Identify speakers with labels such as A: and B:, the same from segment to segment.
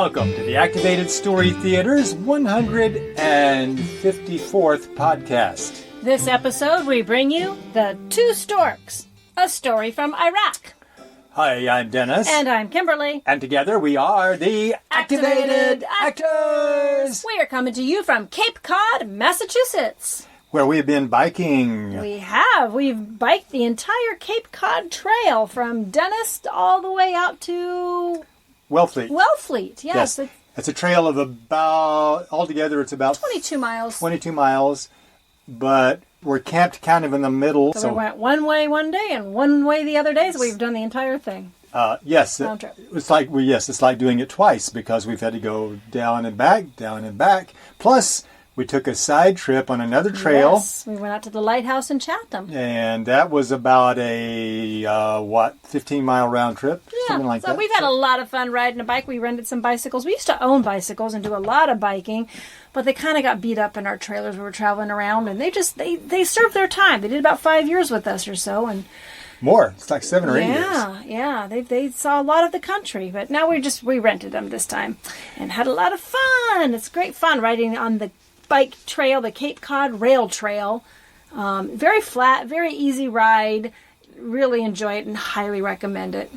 A: Welcome to the Activated Story Theater's 154th podcast.
B: This episode we bring you the Two Storks, a story from Iraq.
A: Hi, I'm Dennis.
B: And I'm Kimberly.
A: And together we are the Activated Actors!
B: We are coming to you from Cape Cod, Massachusetts.
A: Where we've been biking.
B: We have. We've biked the entire Cape Cod Trail from Dennis all the way out to... Wellfleet, yes.
A: It's a trail of about, altogether it's about...
B: 22 miles.
A: 22 miles, but we're camped kind of in the middle.
B: So we went one way one day and one way the other day, so we've done the entire thing.
A: Yes,
B: roundtrip.
A: It's like doing it twice because we've had to go down and back. Plus, we took a side trip on another trail.
B: Yes, we went out to the lighthouse in Chatham.
A: And that was about a, 15-mile round trip?
B: Yeah,
A: something like that.
B: We've had a lot of fun riding a bike. We rented some bicycles. We used to own bicycles and do a lot of biking, but they kind of got beat up in our trailers we were traveling around, and they served their time. They did about 5 years with us or so, and...
A: More. It's like 7 or 8 years.
B: Yeah. They saw a lot of the country, but now we rented them this time and had a lot of fun. It's great fun riding on the bike trail, the Cape Cod Rail Trail. Very flat, very easy ride. Really enjoy it and highly recommend it.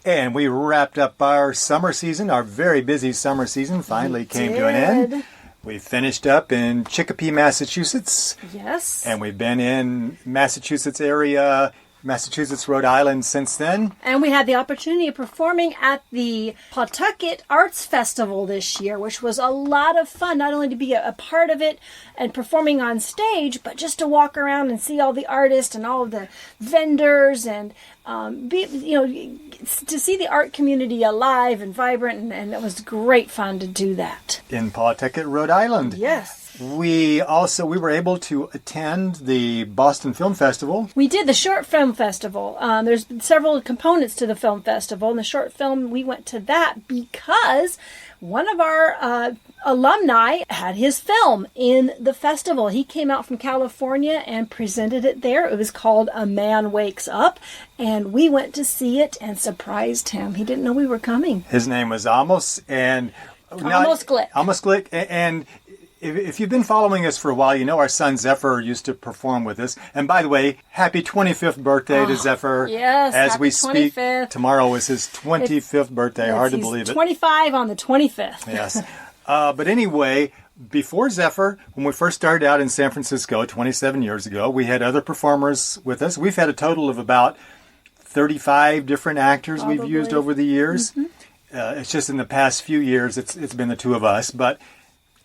A: And we wrapped up our summer season, our very busy summer season finally came to an end. We finished up in Chicopee, Massachusetts.
B: Yes.
A: And we've been in Massachusetts area, Massachusetts, Rhode Island since then.
B: And we had the opportunity of performing at the Pawtucket Arts Festival this year, which was a lot of fun, not only to be a part of it and performing on stage, but just to walk around and see all the artists and all of the vendors and to see the art community alive and vibrant, and it was great fun to do that.
A: In Pawtucket, Rhode Island.
B: Yes.
A: We were able to attend the Boston Film Festival.
B: We did the Short Film Festival. There's several components to the film festival, and the short film, we went to that because one of our alumni had his film in the festival. He came out from California and presented it there. It was called A Man Wakes Up, and we went to see it and surprised him. He didn't know we were coming.
A: His name was Amos, and...
B: Amos
A: Glick, and... If you've been following us for a while, you know our son Zephyr used to perform with us. And by the way, happy 25th birthday to Zephyr.
B: Yes,
A: as
B: happy
A: we speak.
B: 25th.
A: Tomorrow is his 25th birthday. Hard to believe it.
B: 25 on the 25th.
A: Yes. But anyway, before Zephyr, when we first started out in San Francisco 27 years ago, we had other performers with us. We've had a total of about 35 different actors we've used over the years. Mm-hmm. It's just in the past few years, it's been the two of us. But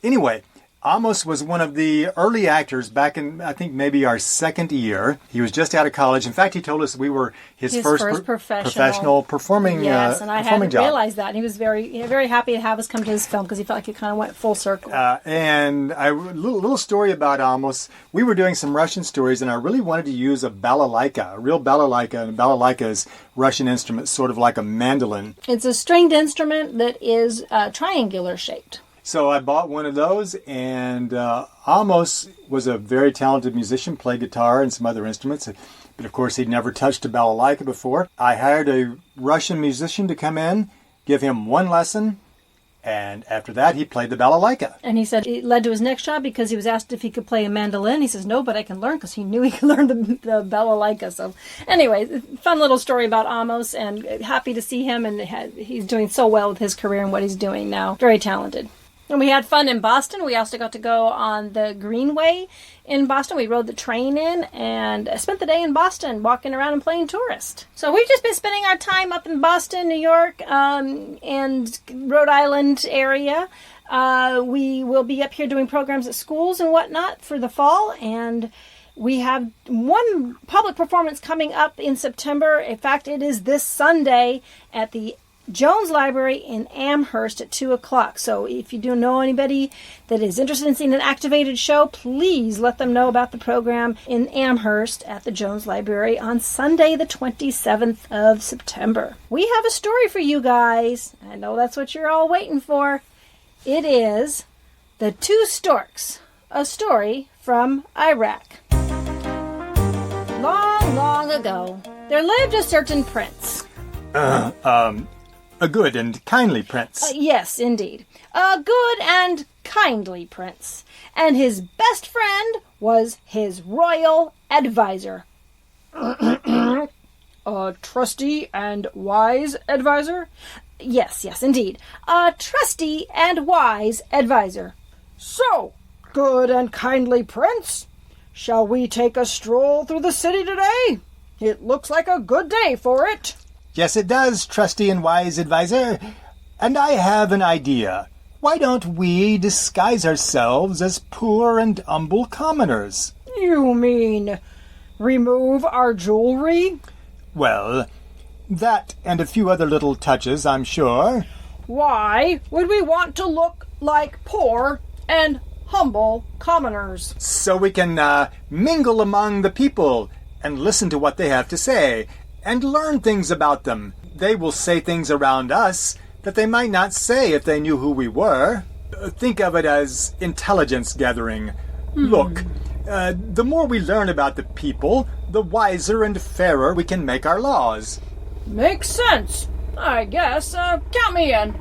A: anyway... Amos was one of the early actors back in, I think, maybe our second year. He was just out of college. In fact, he told us we were his first professional performing
B: Yes, and I hadn't
A: job.
B: realized that. And he was very, very happy to have us come to his film because he felt like it kind of went full circle.
A: And a little story about Amos. We were doing some Russian stories, and I really wanted to use a balalaika, a real balalaika. And a balalaika is Russian instrument, sort of like a mandolin.
B: It's a stringed instrument that is triangular shaped.
A: So I bought one of those, and Amos was a very talented musician, played guitar and some other instruments, but of course he'd never touched a balalaika before. I hired a Russian musician to come in, give him one lesson, and after that he played the balalaika.
B: And he said it led to his next job because he was asked if he could play a mandolin. He says, no, but I can learn, because he knew he could learn the balalaika. So anyway, fun little story about Amos, and happy to see him, and he's doing so well with his career and what he's doing now. Very talented. And we had fun in Boston. We also got to go on the Greenway in Boston. We rode the train in and spent the day in Boston walking around and playing tourist. So we've just been spending our time up in Boston, New York, and Rhode Island area. We will be up here doing programs at schools and whatnot for the fall. And we have one public performance coming up in September. In fact, it is this Sunday at the Jones Library in Amherst at 2 o'clock. So if you do know anybody that is interested in seeing an activated show, please let them know about the program in Amherst at the Jones Library on Sunday, the 27th of September. We have a story for you guys. I know that's what you're all waiting for. It is The Two Storks, a story from Iraq. Long, long ago, there lived a certain prince.
A: A good and kindly prince.
B: Yes, indeed. A good and kindly prince. And his best friend was his royal advisor. A trusty and wise advisor? Yes, indeed. A trusty and wise advisor. So, good and kindly prince, shall we take a stroll through the city today? It looks like a good day for it.
A: Yes, it does, trusty and wise advisor. And I have an idea. Why don't we disguise ourselves as poor and humble commoners?
B: You mean remove our jewelry?
A: Well, that and a few other little touches, I'm sure.
B: Why would we want to look like poor and humble commoners?
A: So we can mingle among the people and listen to what they have to say and learn things about them. They will say things around us that they might not say if they knew who we were. Think of it as intelligence gathering. Look, the more we learn about the people, the wiser and fairer we can make our laws.
B: Makes sense. I guess. Count me in.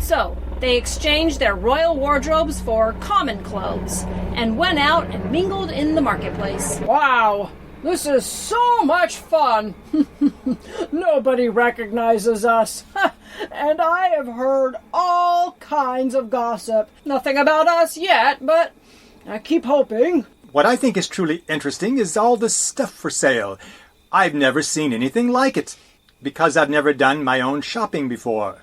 B: So, they exchanged their royal wardrobes for common clothes and went out and mingled in the marketplace. Wow! This is so much fun! Nobody recognizes us. And I have heard all kinds of gossip. Nothing about us yet, but I keep hoping.
A: What I think is truly interesting is all this stuff for sale. I've never seen anything like it, because I've never done my own shopping before.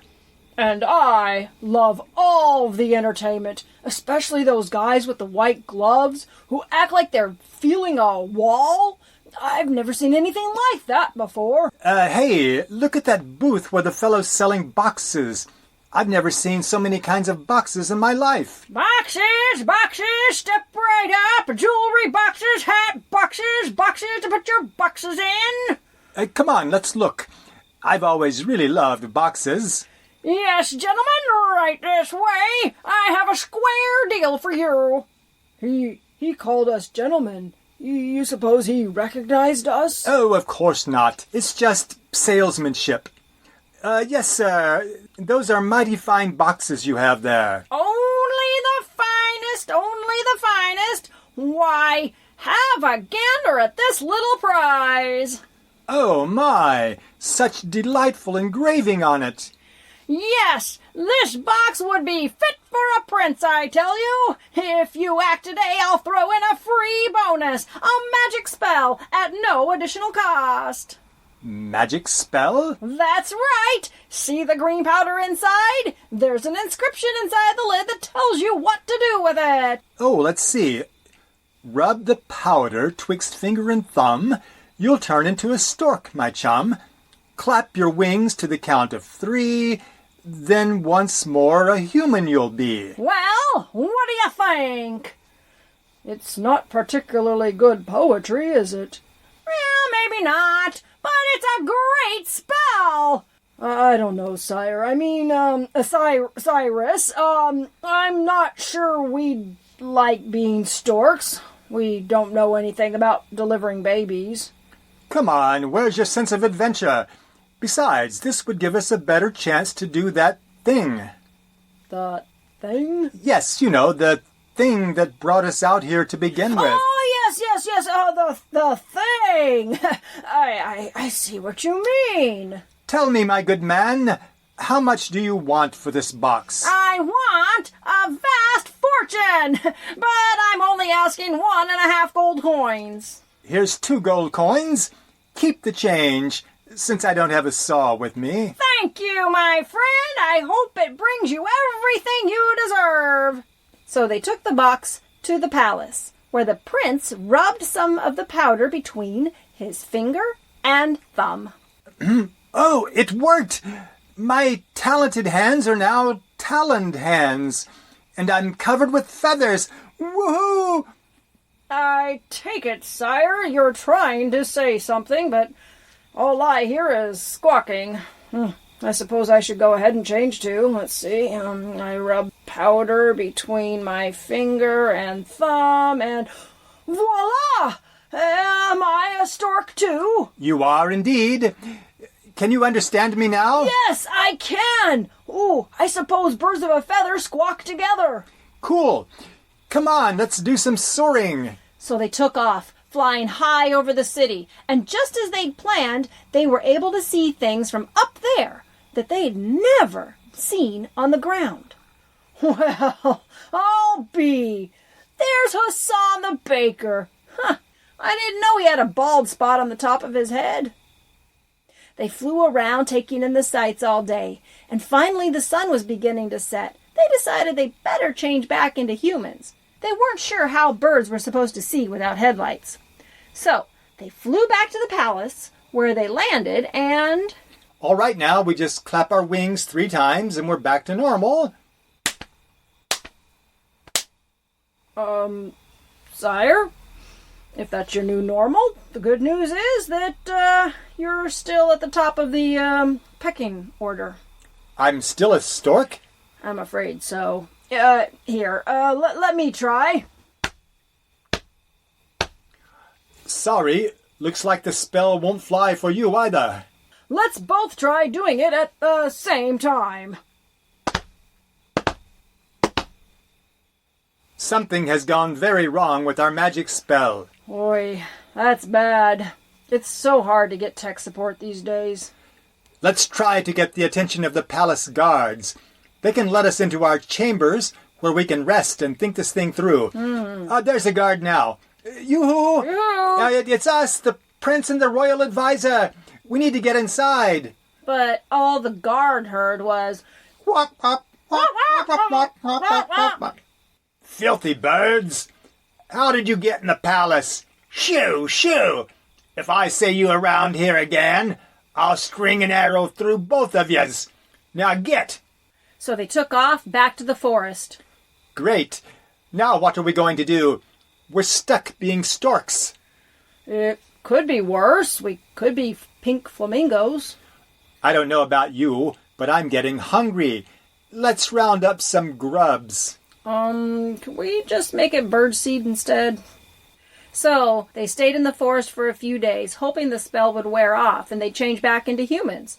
B: And I love all the entertainment, especially those guys with the white gloves who act like they're feeling a wall. I've never seen anything like that before.
A: Hey, look at that booth where the fellow's selling boxes. I've never seen so many kinds of boxes in my life.
B: Boxes, step right up. Jewelry boxes, hat boxes to put your boxes in.
A: Come on, let's look. I've always really loved boxes.
B: Yes, gentlemen, right this way. I have a square deal for you. He called us gentlemen. You suppose he recognized us?
A: Oh, of course not. It's just salesmanship. Yes, sir. Those are mighty fine boxes you have there.
B: Only the finest, only the finest. Why, have a gander at this little prize.
A: Oh, my. Such delightful engraving on it.
B: Yes, this box would be fit for a prince, I tell you. If you act today, I'll throw in a free bonus, a magic spell at no additional cost.
A: Magic spell?
B: That's right. See the green powder inside? There's an inscription inside the lid that tells you what to do with it.
A: Oh, let's see. Rub the powder twixt finger and thumb. You'll turn into a stork, my chum. Clap your wings to the count of 3. Then once more a human you'll be.
B: Well, what do you think? It's not particularly good poetry, is it? Well, maybe not, but it's a great spell. I don't know, sire. I mean, Cyrus. I'm not sure we'd like being storks. We don't know anything about delivering babies.
A: Come on, where's your sense of adventure? Besides, this would give us a better chance to do that thing.
B: The thing?
A: Yes, you know, the thing that brought us out here to begin with.
B: Oh, yes. Oh, the thing. I see what you mean.
A: Tell me, my good man, how much do you want for this box?
B: I want a vast fortune, but I'm only asking 1.5 gold coins.
A: Here's 2 gold coins. Keep the change, since I don't have a saw with me.
B: Thank you, my friend. I hope it brings you everything you deserve. So they took the box to the palace, where the prince rubbed some of the powder between his finger and thumb.
A: Oh, it worked! My talented hands are now taloned hands, and I'm covered with feathers. Woohoo!
B: I take it, sire, you're trying to say something, but all I hear is squawking. I suppose I should go ahead and change too. Let's see. I rub powder between my finger and thumb, and voila! Am I a stork too?
A: You are indeed. Can you understand me now?
B: Yes, I can! Ooh, I suppose birds of a feather squawk together.
A: Cool. Come on, let's do some soaring.
B: So they took off, flying high over the city, and just as they'd planned, they were able to see things from up there that they'd never seen on the ground. Well, I'll be. There's Hassan the baker. Huh, I didn't know he had a bald spot on the top of his head. They flew around taking in the sights all day, and finally the sun was beginning to set. They decided they'd better change back into humans. They weren't sure how birds were supposed to see without headlights. So they flew back to the palace, where they landed, and...
A: All right, now we just clap our wings 3 times and we're back to normal.
B: Sire? If that's your new normal, the good news is that, you're still at the top of the, pecking order.
A: I'm still a stork?
B: I'm afraid so. Here, let me try.
A: Sorry, looks like the spell won't fly for you either.
B: Let's both try doing it at the same time.
A: Something has gone very wrong with our magic spell.
B: Boy, that's bad. It's so hard to get tech support these days.
A: Let's try to get the attention of the palace guards. They can let us into our chambers where we can rest and think this thing through. There's a guard now. Yoo-hoo! It's us, the prince and the royal advisor. We need to get inside.
B: But all the guard heard was...
A: Filthy birds! How did you get in the palace? Shoo, shoo! If I see you around here again, I'll string an arrow through both of yous. Now get!
B: So they took off back to the forest.
A: Great. Now what are we going to do? We're stuck being storks.
B: It could be worse. We could be pink flamingos.
A: I don't know about you, but I'm getting hungry. Let's round up some grubs.
B: Can we just make it birdseed instead? So, they stayed in the forest for a few days, hoping the spell would wear off and they'd change back into humans.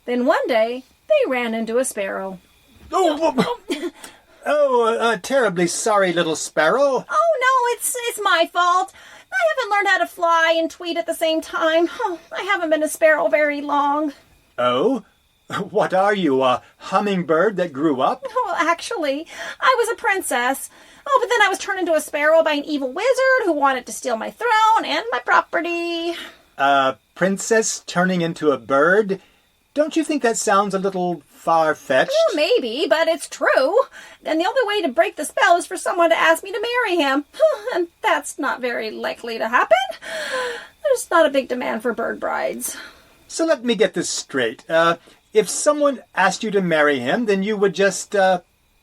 B: Then one day, they ran into a sparrow.
A: Terribly sorry, little sparrow.
B: Oh, no, it's my fault. I haven't learned how to fly and tweet at the same time. Oh, I haven't been a sparrow very long.
A: Oh? What are you, a hummingbird that grew up?
B: Well, actually, I was a princess. Oh, but then I was turned into a sparrow by an evil wizard who wanted to steal my throne and my property.
A: A princess turning into a bird? Don't you think that sounds a little far-fetched?
B: Well, maybe, but it's true. And the only way to break the spell is for someone to ask me to marry him. And that's not very likely to happen. There's not a big demand for bird brides.
A: So let me get this straight. If someone asked you to marry him, then you would just,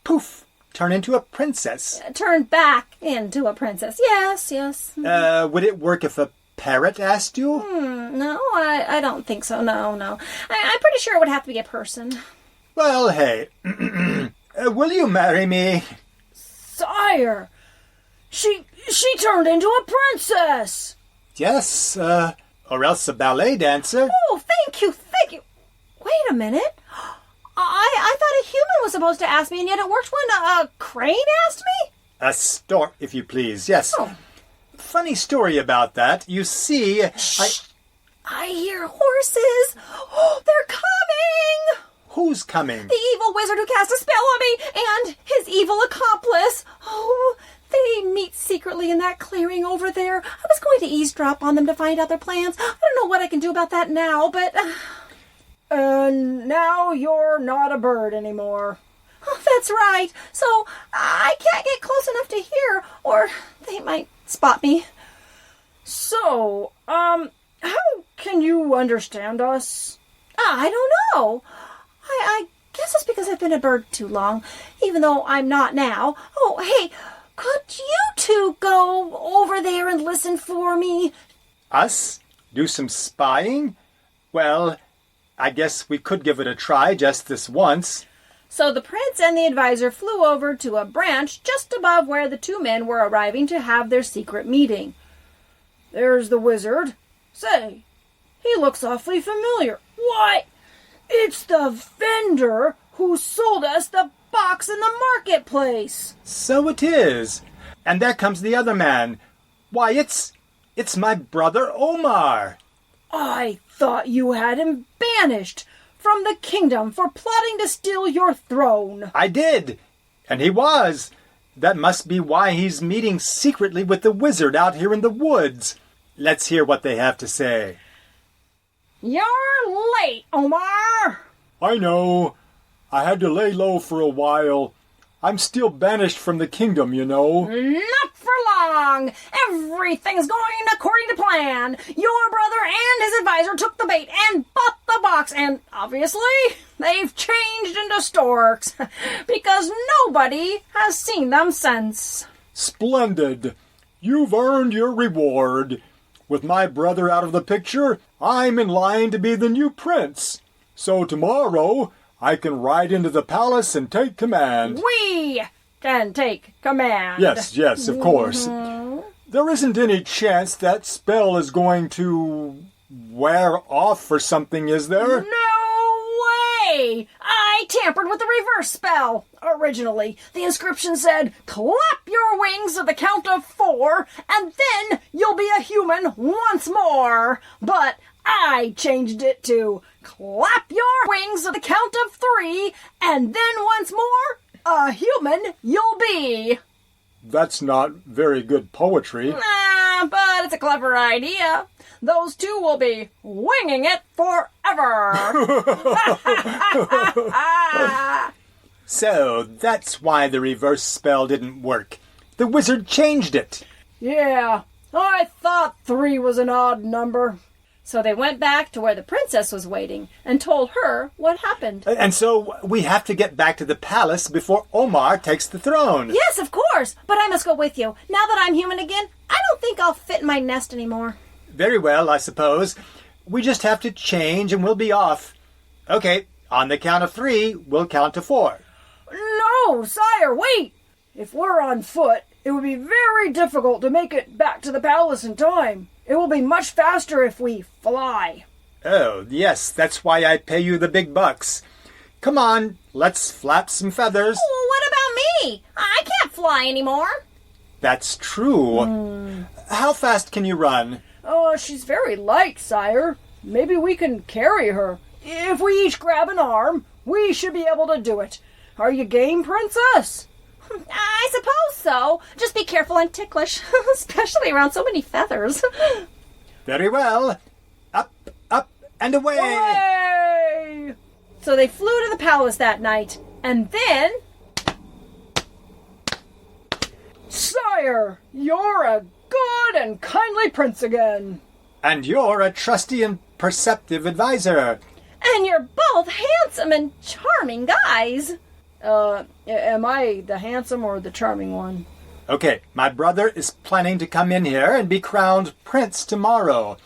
A: poof, turn into a princess.
B: Turn back into a princess. Yes.
A: Would it work if a parrot asked you?
B: No, I don't think so. No. I'm pretty sure it would have to be a person.
A: Well, hey, will you marry me?
B: Sire, she turned into a princess.
A: Yes, or else a ballet dancer.
B: Oh, thank you. Wait a minute. I thought a human was supposed to ask me, and yet it worked when a crane asked me?
A: A stork, if you please, yes.
B: Oh.
A: Funny story about that. You see,
B: I hear horses. Oh, they're coming.
A: Who's coming?
B: The evil wizard who cast a spell on me, and his evil accomplice. Oh, they meet secretly in that clearing over there. I was going to eavesdrop on them to find out their plans. I don't know what I can do about that now, but... now you're not a bird anymore. Oh, that's right. So I can't get close enough to hear, or they might spot me. So, how can you understand us? I don't know. I guess it's because I've been a bird too long, even though I'm not now. Oh, hey, could you two go over there and listen for me?
A: Us? Do some spying? Well, I guess we could give it a try just this once.
B: So the prince and the advisor flew over to a branch just above where the two men were arriving to have their secret meeting. There's the wizard. Say, He looks awfully familiar. Why, it's the vendor who sold us the box in the marketplace.
A: So it is. And there comes the other man. Why, it's my brother Omar.
B: I thought you had him banished from the kingdom for plotting to steal your throne.
A: I did. And he was. That must be why he's meeting secretly with the wizard out here in the woods. Let's hear what they have to say.
B: You're late, Omar.
A: I know. I had to lay low for a while. I'm still banished from the kingdom, you know.
B: Not for long. Everything's going according to plan. Your brother and his advisor took the bait and bought the box, and obviously they've changed into storks because nobody has seen them since.
A: Splendid. You've earned your reward. With my brother out of the picture, I'm in line to be the new prince. So tomorrow, I can ride into the palace and take command.
B: We can take command.
A: Yes, of course. There isn't any chance that spell is going to wear off or something, is there?
B: No way! I tampered with the reverse spell. Originally, the inscription said, clap your wings at the count of 4, and then you'll be a human once more. But I changed it to, clap your wings at the count of 3, and then once more, a human you'll be.
A: That's not very good poetry.
B: But it's a clever idea. Those two will be winging it forever.
A: So, that's why the reverse spell didn't work. The wizard changed it.
B: Yeah, I thought 3 was an odd number. So they went back to where the princess was waiting and told her what happened.
A: And so we have to get back to the palace before Omar takes the throne.
B: Yes, of course, but I must go with you. Now that I'm human again, I don't think I'll fit in my nest anymore.
A: Very well, I suppose. We just have to change and we'll be off. Okay, on the count of 3, we'll count to 4.
B: No, sire, wait! If we're on foot, it would be very difficult to make it back to the palace in time. It will be much faster if we fly.
A: Oh, yes, that's why I pay you the big bucks. Come on, let's flap some feathers.
B: Oh, what about me? I can't fly anymore.
A: That's true. How fast can you run?
B: Oh, she's very light, sire. Maybe we can carry her. If we each grab an arm, we should be able to do it. Are you game, princess? I suppose so. Just be careful and ticklish, especially around so many feathers.
A: Very well. Up, and away!
B: Hooray! So they flew to the palace that night, and then... Sire, you're a good and kindly prince again.
A: And you're a trusty and perceptive advisor.
B: And you're both handsome and charming guys. Am I the handsome or the charming one?
A: Okay, my brother is planning to come in here and be crowned prince tomorrow.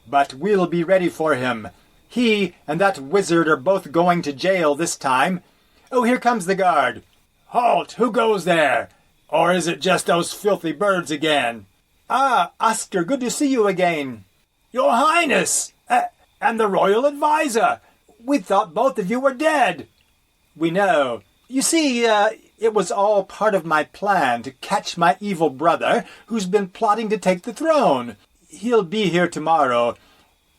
A: But we'll be ready for him. He and that wizard are both going to jail this time. Oh, here comes the guard. Halt! Who goes there? Or is it just those filthy birds again? Ah, Oscar, good to see you again. Your Highness! And the royal advisor! We thought both of you were dead. We know. You see, it was all part of my plan to catch my evil brother, who's been plotting to take the throne. He'll be here tomorrow.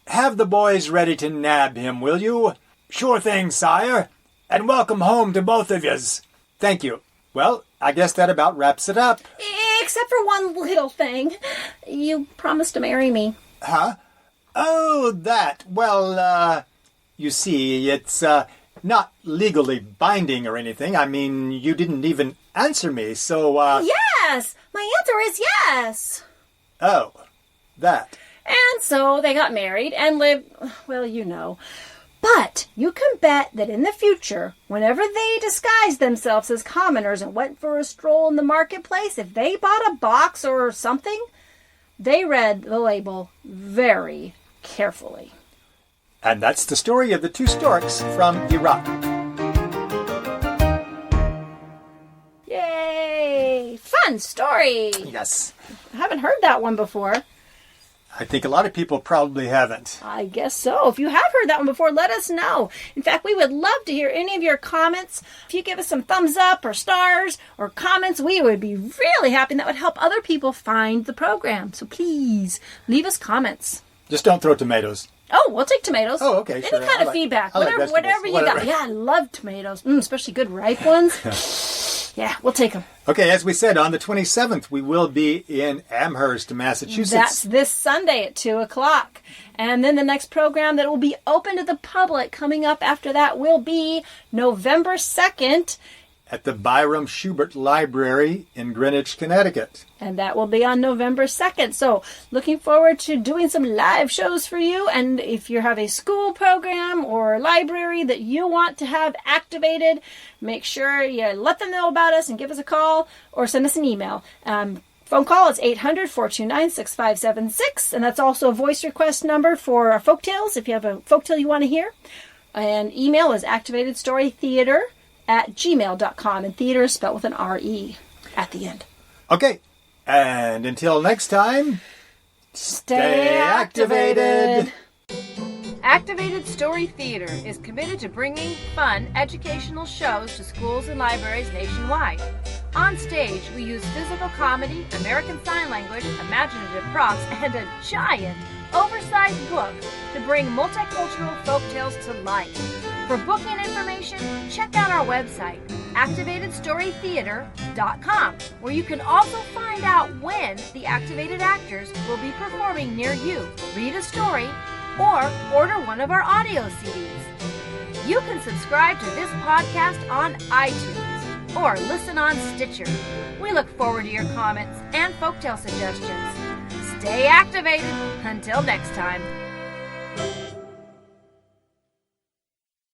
A: Have the boys ready to nab him, will you? Sure thing, sire. And welcome home to both of yous. Thank you. Well, I guess that about wraps it up.
B: Except for one little thing. You promised to marry me.
A: Huh? Oh, that. Well, you see, it's, not legally binding or anything. I mean, you didn't even answer me, so,
B: Yes! My answer is yes!
A: Oh, that.
B: And so they got married and lived, well, you know. But you can bet that in the future, whenever they disguised themselves as commoners and went for a stroll in the marketplace, if they bought a box or something, they read the label very carefully.
A: And that's the story of the Two Storks from Iraq.
B: Yay! Fun story!
A: Yes.
B: I haven't heard that one before.
A: I think a lot of people probably haven't.
B: I guess so. If you have heard that one before, let us know. In fact, we would love to hear any of your comments. If you give us some thumbs up or stars or comments, we would be really happy, and that would help other people find the program. So please leave us comments.
A: Just don't throw tomatoes.
B: Oh, we'll take tomatoes.
A: Oh, okay,
B: Any
A: sure.
B: kind of feedback. Whatever you got. Yeah, I love tomatoes. Especially good ripe ones. Yeah, we'll take them.
A: Okay, as we said, on the 27th, we will be in Amherst, Massachusetts.
B: That's this Sunday at 2 o'clock. And then the next program that will be open to the public coming up after that will be November 2nd.
A: At the Byram Schubert Library in Greenwich, Connecticut.
B: And that will be on November 2nd. So looking forward to doing some live shows for you. And if you have a school program or library that you want to have activated, make sure you let them know about us and give us a call or send us an email. Phone call is 800-429-6576. And that's also a voice request number for our folktales if you have a folktale you want to hear. And email is activatedstorytheater@gmail.com, and theater is spelled with an R-E at the end.
A: Okay, and until next time, stay activated.
B: Activated Story Theater is committed to bringing fun, educational shows to schools and libraries nationwide. On stage, we use physical comedy, American Sign Language, imaginative props, and a giant, oversized book to bring multicultural folktales to life. For booking information, check out our website, activatedstorytheater.com, where you can also find out when the activated actors will be performing near you, read a story, or order one of our audio CDs. You can subscribe to this podcast on iTunes or listen on Stitcher. We look forward to your comments and folktale suggestions. Stay activated. Until next time.